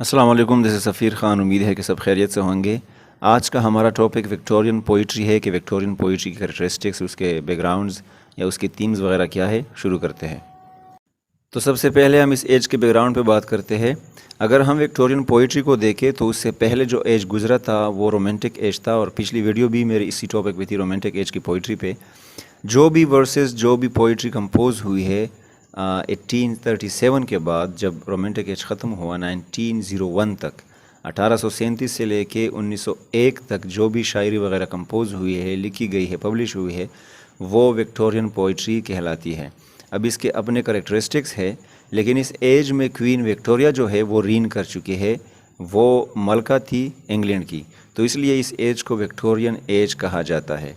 السلام علیکم، دس از سفیر خان۔ امید ہے کہ سب خیریت سے ہوں گے۔ آج کا ہمارا ٹاپک وکٹورین پوئٹری ہے کہ وکٹورین پوئٹری کی کریکٹرسٹکس، اس کے بیک گراؤنڈز یا اس کی تھیمز وغیرہ کیا ہے۔ شروع کرتے ہیں۔ تو سب سے پہلے ہم اس ایج کے بیک گراؤنڈ پہ بات کرتے ہیں۔ اگر ہم وکٹورین پوئٹری کو دیکھیں تو اس سے پہلے جو ایج گزرا تھا وہ رومانٹک ایج تھا، اور پچھلی ویڈیو بھی میری اسی ٹاپک پہ تھی، رومانٹک ایج کی پوئٹری پہ۔ جو بھی ورسز، جو بھی پوئٹری کمپوز ہوئی ہے 1837 کے بعد، جب رومانٹک ایج ختم ہوا 1901 تک، 1837 سے لے کے 1901 تک جو بھی شاعری وغیرہ کمپوز ہوئی ہے، لکھی گئی ہے، پبلش ہوئی ہے، وہ وکٹورین پوئٹری کہلاتی ہے۔ اب اس کے اپنے کریکٹرسٹکس ہے، لیکن اس ایج میں کوئین وکٹوریہ جو ہے وہ رین کر چکی ہے، وہ ملکہ تھی انگلینڈ کی، تو اس لیے اس ایج کو وکٹورین ایج کہا جاتا ہے۔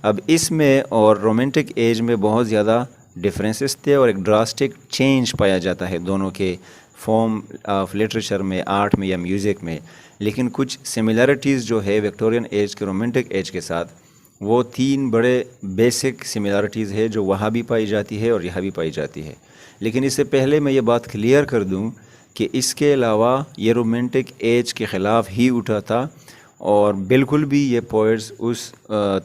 اب اس میں اور رومانٹک ایج میں بہت زیادہ ڈفرینسز تھے، اور ایک ڈراسٹک چینج پایا جاتا ہے دونوں کے فارم آف لٹریچر میں، آرٹ میں یا میوزک میں، لیکن کچھ سملیرٹیز جو ہے وکٹورین ایج کے رومانٹک ایج کے ساتھ، وہ تین بڑے بیسک سملیرٹیز ہے جو وہاں بھی پائی جاتی ہے اور یہاں بھی پائی جاتی ہے۔ لیکن اس سے پہلے میں یہ بات کلیئر کر دوں کہ اس کے علاوہ یہ رومانٹک ایج کے خلاف ہی اٹھا تھا، اور بالکل بھی یہ پوئٹس اس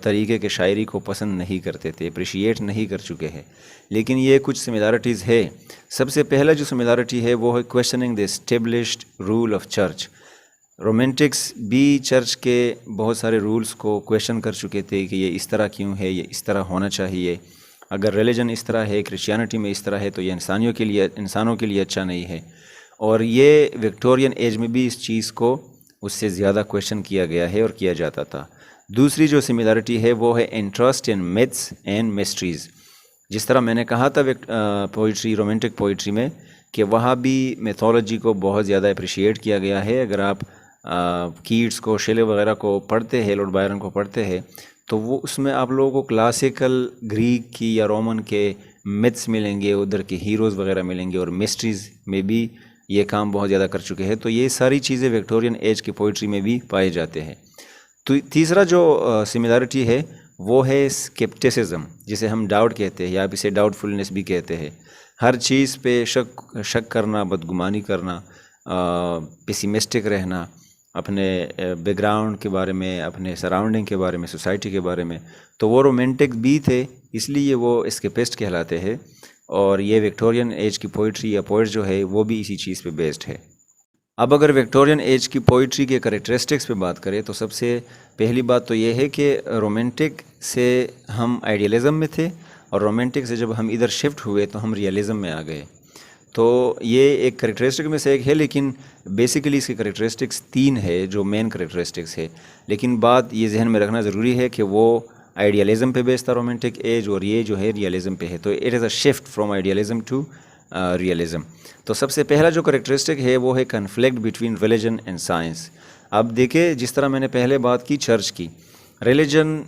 طریقے کے شاعری کو پسند نہیں کرتے تھے، اپریشیٹ نہیں کر چکے ہیں۔ لیکن یہ کچھ سملیرٹیز ہے۔ سب سے پہلا جو سملیرٹی ہے وہ ہے کویسچننگ دی اسٹیبلشڈ رول آف چرچ۔ رومانٹکس بھی چرچ کے بہت سارے رولز کو کویسچن کر چکے تھے کہ یہ اس طرح کیوں ہے، یہ اس طرح ہونا چاہیے، اگر ریلیجن اس طرح ہے، کرسچینٹی میں اس طرح ہے، تو یہ انسانوں کے لیے اچھا نہیں ہے۔ اور یہ وکٹورین ایج میں بھی اس چیز کو اس سے زیادہ کویسچن کیا گیا ہے اور کیا جاتا تھا۔ دوسری جو سملیرٹی ہے وہ ہے interest in maths and mysteries. جس طرح میں نے کہا تھا پوئٹری، رومانٹک پوئٹری میں، کہ وہاں بھی میتھولوجی کو بہت زیادہ اپریشیٹ کیا گیا ہے۔ اگر آپ کیٹس کو، شیلے وغیرہ کو پڑھتے ہیں، لارڈ بائرن کو پڑھتے ہیں، تو وہ اس میں آپ لوگوں کو کلاسیکل گریک کی یا رومن کے میتھس ملیں گے، ادھر کے ہیروز وغیرہ ملیں گے، اور مسٹریز میں بھی یہ کام بہت زیادہ کر چکے ہیں۔ تو یہ ساری چیزیں وکٹورین ایج کی پوئٹری میں بھی پائے جاتے ہیں۔ تو تیسرا جو سملیرٹی ہے وہ ہے اسکیپٹسزم، جسے ہم ڈاؤٹ کہتے ہیں، یا آپ اسے ڈاؤٹ فلنس بھی کہتے ہیں۔ ہر چیز پہ شک کرنا، بدگمانی کرنا، پیسیمسٹک رہنا، اپنے بیک گراؤنڈ کے بارے میں، اپنے سراؤنڈنگ کے بارے میں، سوسائٹی کے بارے میں۔ تو وہ رومانٹک بھی تھے، اس لیے وہ اسکیپسٹ کہلاتے ہیں، اور یہ وکٹورین ایج کی پوئٹری یا پوئٹ جو ہے وہ بھی اسی چیز پہ بیسڈ ہے۔ اب اگر وکٹورین ایج کی پوئٹری کے کریکٹرسٹکس پہ بات کریں تو سب سے پہلی بات تو یہ ہے کہ رومانٹک سے ہم آئیڈیلزم میں تھے، اور رومانٹک سے جب ہم ادھر شفٹ ہوئے تو ہم ریئلزم میں آ گئے۔ تو یہ ایک کریکٹرسٹک میں سے ایک ہے، لیکن بیسیکلی اس کی کریکٹرسٹکس تین ہے جو مین کریکٹرسٹکس ہے۔ لیکن بات یہ ذہن میں رکھنا ضروری ہے کہ وہ آئیڈیالزم پہ بیس تھا رومانٹک ایج، اور یہ جو ہے ریئلزم پہ ہے۔ تو it is a shift from idealism to realism. تو سب سے پہلا جو کریکٹرسٹک ہے وہ ہے conflict between religion and science. اب دیکھیں، جس طرح میں نے پہلے بات کی چرچ کی، ریلیجن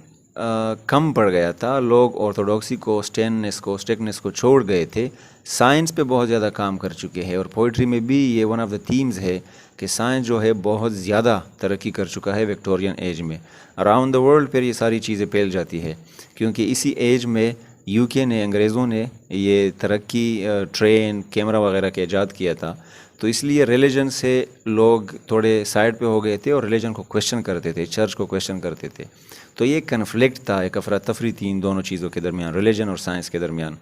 کم پڑ گیا تھا، لوگ آرتھوڈاکسی کو، اسٹرکٹنس کو چھوڑ گئے تھے، سائنس پہ بہت زیادہ کام کر چکے ہیں۔ اور پوئٹری میں بھی یہ ون آف دا تھیمز ہے کہ سائنس جو ہے بہت زیادہ ترقی کر چکا ہے وکٹورین ایج میں۔ اراؤنڈ دا ورلڈ پھر یہ ساری چیزیں پھیل جاتی ہے، کیونکہ اسی ایج میں یو کے نے، انگریزوں نے یہ ترقی، ٹرین، کیمرہ وغیرہ کے ایجاد کیا تھا۔ تو اس لیے ریلیجن سے لوگ تھوڑے سائڈ پہ ہو گئے تھے، اور ریلیجن کو کویسچن کرتے تھے، چرچ کو کویسچن کرتے تھے۔ تو یہ کنفلکٹ تھا، ایک افراتفری تھی ان دونوں چیزوں کے درمیان، ریلیجن اور سائنس کے درمیان۔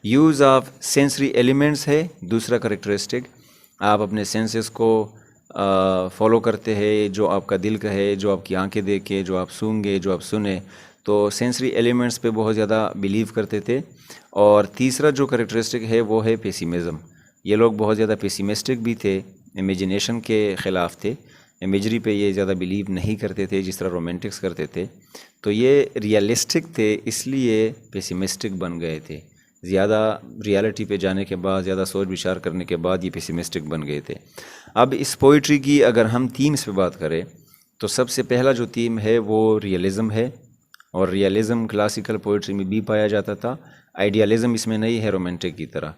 یوز آف سینسری ایلیمنٹس ہے دوسرا کریکٹرسٹک۔ آپ اپنے سینسز کو فالو کرتے ہیں، جو آپ کا دل کہے، جو آپ کی آنکھیں دیکھے، جو آپ سونگے، جو آپ سنیں، تو سینسری ایلیمنٹس پہ بہت زیادہ بیلیو کرتے تھے۔ اور تیسرا جو کریکٹرسٹک ہے وہ ہے پیسیمزم۔ یہ لوگ بہت زیادہ پیسیمسٹک بھی تھے، امیجینیشن کے خلاف تھے، امیجری پہ یہ زیادہ بیلیو نہیں کرتے تھے جس طرح رومانٹکس کرتے تھے۔ تو یہ ریئلسٹک تھے، اس لیے پیسیمسٹک بن گئے تھے۔ زیادہ ریالٹی پہ جانے کے بعد، زیادہ سوچ بچار کرنے کے بعد یہ پیسیمسٹک بن گئے تھے۔ اب اس پوئٹری کی اگر ہم تھیمز پہ بات کریں تو سب سے پہلا جو تھیم ہے وہ ریئلزم ہے، اور ریئلزم کلاسیکل پوئٹری میں بھی پایا جاتا تھا، آئیڈیالزم اس میں نہیں ہے رومانٹک کی طرح۔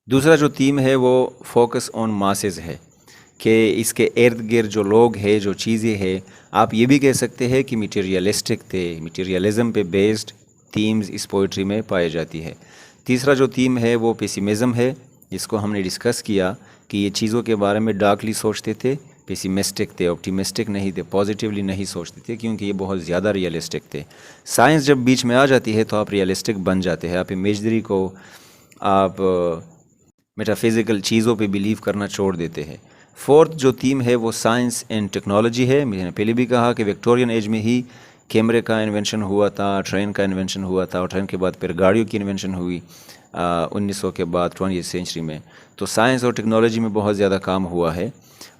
دوسرا جو تھیم ہے وہ فوکس آن ماسز ہے، کہ اس کے ارد گرد جو لوگ ہیں، جو چیزیں ہیں، آپ یہ بھی کہہ سکتے ہیں کہ میٹیریلسٹک تھے، میٹیریلزم پہ بیسڈ تھیمز اس پوئٹری میں پائی جاتی ہے۔ تیسرا جو تھیم ہے وہ پیسیمزم ہے، جس کو ہم نے ڈسکس کیا کہ یہ چیزوں کے بارے میں ڈارکلی سوچتے تھے، پیسیمسٹک تھے، آپٹیمسٹک نہیں تھے، پازیٹیولی نہیں سوچتے تھے، کیونکہ یہ بہت زیادہ ریئلسٹک تھے۔ سائنس جب بیچ میں آ جاتی ہے تو آپ ریئلسٹک بن جاتے ہیں، آپ امیجنری کو، آپ میٹافزیکل چیزوں پہ بیلیو کرنا چھوڑ دیتے ہیں۔ فورتھ جو تھیم ہے وہ سائنس اینڈ ٹیکنالوجی ہے۔ میں نے پہلے بھی کہا کہ وکٹورین ایج میں ہی کیمرے کا انوینشن ہوا تھا، ٹرین کا انوینشن ہوا تھا، اور ٹرین کے بعد پھر گاڑیوں کی انوینشن ہوئی 1900 کے بعد 20th سینچری میں۔ تو سائنس اور ٹیکنالوجی میں بہت زیادہ کام ہوا ہے۔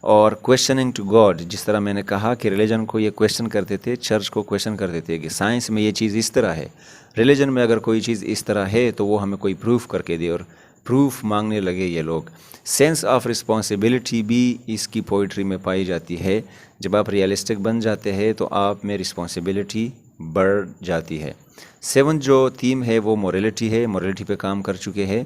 اور کویشچننگ ٹو گاڈ، جس طرح میں نے کہا کہ ریلیجن کو یہ کویشچن کرتے تھے، چرچ کو کویشچن کرتے تھے کہ سائنس میں یہ چیز اس طرح ہے، ریلیجن میں اگر کوئی چیز اس طرح ہے تو وہ ہمیں کوئی پروف کر کے دے، اور پروف مانگنے لگے یہ لوگ۔ سینس آف رسپانسبلٹی بھی اس کی پوئٹری میں پائی جاتی ہے۔ جب آپ ریئلسٹک بن جاتے ہیں تو آپ میں رسپانسبلٹی بڑھ جاتی ہے۔ سیونتھ جو تھیم ہے وہ موریلٹی ہے، موریلٹی پہ کام کر چکے ہیں،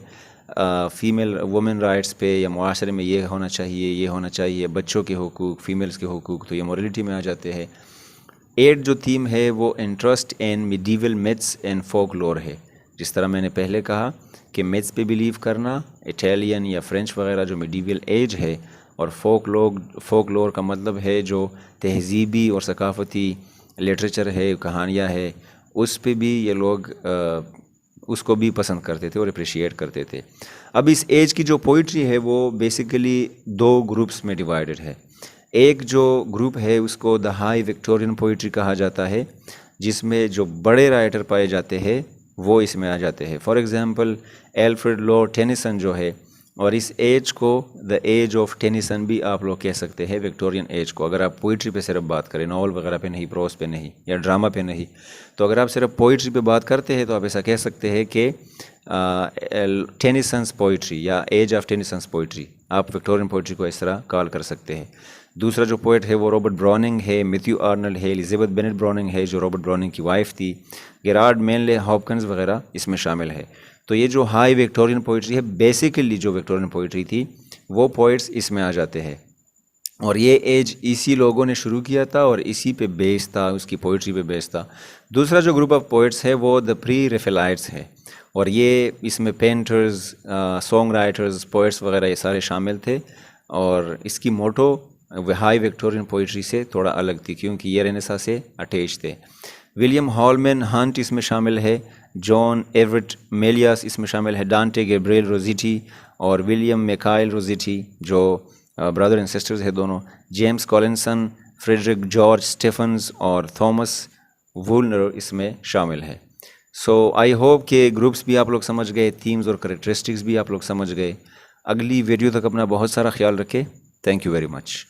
فیمیل وومن رائٹس پہ، یا معاشرے میں یہ ہونا چاہیے، یہ ہونا چاہیے، بچوں کے حقوق، فیمیلز کے حقوق، تو یہ موریلٹی میں آ جاتے ہیں۔ ایٹ جو تھیم ہے وہ interest in medieval myths and folklore ہے۔ جس طرح میں نے پہلے کہا کہ میتھس پہ بلیو کرنا، اٹیلین یا فرینچ وغیرہ جو میڈیول ایج ہے، اور فوک لور کا مطلب ہے جو تہذیبی اور ثقافتی لٹریچر ہے، کہانیاں ہے، اس پہ بھی یہ لوگ اس کو بھی پسند کرتے تھے اور اپریشیٹ کرتے تھے۔ اب اس ایج کی جو پوئٹری ہے وہ بیسیکلی دو گروپس میں ڈیوائیڈڈ ہے۔ ایک جو گروپ ہے اس کو دا ہائی وکٹورین پوئٹری کہا جاتا ہے، جس میں جو بڑے رائٹر پائے جاتے ہیں وہ اس میں آ جاتے ہیں۔ فار ایگزامپل ایلفریڈ لارڈ ٹینیسن جو ہے، اور اس ایج کو دا ایج آف ٹینیسن بھی آپ لوگ کہہ سکتے ہیں، وکٹورین ایج کو، اگر آپ پوئٹری پہ صرف بات کریں، ناول وغیرہ پہ نہیں، پروز پہ نہیں، یا ڈرامہ پہ نہیں، تو اگر آپ صرف پوئٹری پہ بات کرتے ہیں تو آپ ایسا کہہ سکتے ہیں کہ ٹینیسنس پوئٹری یا ایج آف ٹینیسنس پوئٹری، آپ وکٹورین پوئٹری کو اس طرح کال کر سکتے ہیں۔ دوسرا جو پوئٹ ہے وہ رابرٹ براؤننگ ہے، میتھیو آرنلڈ ہے، الزبتھ بینٹ براؤننگ ہے جو رابرٹ براؤننگ کی وائف تھی، گیرارڈ مینلے ہاپکنز وغیرہ اس میں شامل ہے۔ تو یہ جو ہائی وکٹورین پوئٹری ہے، بیسیکلی جو وکٹورین پوئٹری تھی وہ پوئٹس اس میں آ جاتے ہیں، اور یہ ایج اسی لوگوں نے شروع کیا تھا اور اسی پہ بیس تھا، اس کی پوئٹری پہ بیس تھا۔ دوسرا جو گروپ آف پوئٹس ہے وہ دا پری ریفیلائٹس ہے، اور یہ اس میں پینٹرز، سانگ رائٹرز، پوئٹس وغیرہ یہ سارے شامل تھے، اور اس کی موٹو ہائی وکٹورین پوئٹری سے تھوڑا الگ تھی کیونکہ یہ رینیسانس سے اٹیچ تھے۔ ولیم ہالمن ہنٹ اس میں شامل ہے، جان ایوریٹ میلیاس اس میں شامل ہے، ڈانٹے گیبریل روزیٹی اور ولیم میکائل روزیٹی جو برادر اینڈ سسٹرز ہیں دونوں، جیمز کولنسن، فریڈرک جارج اسٹیفنز اور تھامس وولنر اس میں شامل ہے۔ سو آئی ہوپ کہ گروپس بھی آپ لوگ سمجھ گئے، تھیمز اور کریکٹرسٹکس بھی آپ لوگ سمجھ گئے۔ اگلی ویڈیو تک اپنا بہت سارا خیال رکھے۔ Thank you very much.